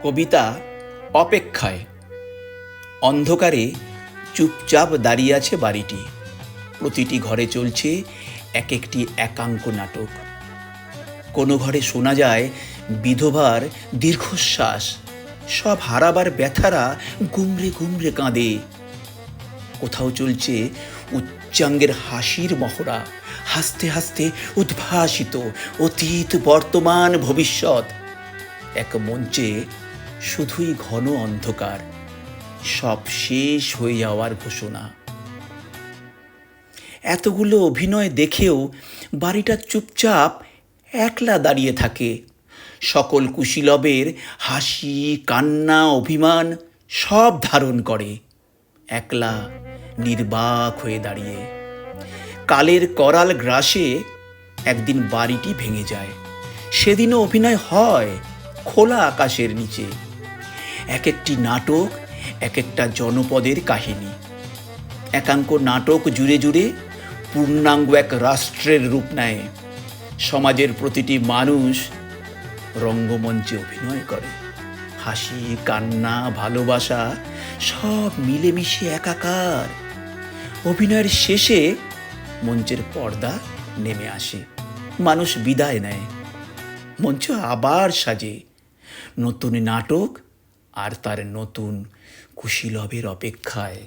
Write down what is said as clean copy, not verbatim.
কবিতা অপেক্ষায়। অন্ধকারে চুপচাপ দাঁড়িয়ে আছে বাড়িটি। প্রতিটি ঘরে চলছে এক একটি একাঙ্ক নাটক। কোনো ঘরে শোনা যায় বিধবার দীর্ঘশ্বাস, সব হারাবার ব্যথারা গুমরে গুমরে কাঁদে। কোথাও চলছে উচ্চাঙ্গের হাসির মহড়া, হাসতে হাসতে উদ্ভাসিত অতীত, বর্তমান, ভবিষ্যৎ। এক মঞ্চে শুধুই ঘন অন্ধকার, সব শেষ হয়ে যাওয়ার ঘোষণা। এতগুলো অভিনয় দেখেও বাড়িটা চুপচাপ একলা দাঁড়িয়ে থাকে। সকল কুশীলবের হাসি, কান্না, অভিমান সব ধারণ করে, একলা নির্বাক হয়ে দাঁড়িয়ে। কালের করাল গ্রাসে একদিন বাড়িটি ভেঙে যায়। সেদিনও অভিনয় হয় খোলা আকাশের নিচে। এক একটি নাটক এক একটা জনপদের কাহিনী। একাঙ্ক নাটক জুড়ে জুড়ে পূর্ণাঙ্গ এক রাষ্ট্রের রূপ নেয়। সমাজের প্রতিটি মানুষ রঙ্গমঞ্চে অভিনয় করে। হাসি, কান্না, ভালোবাসা সব মিলেমিশে একাকার। অভিনয়ের শেষে মঞ্চের পর্দা নেমে আসে, মানুষ বিদায় নেয়, মঞ্চ আবার সাজে। নতুন নাটক আর তার নতুন কুশীলবের অপেক্ষায়।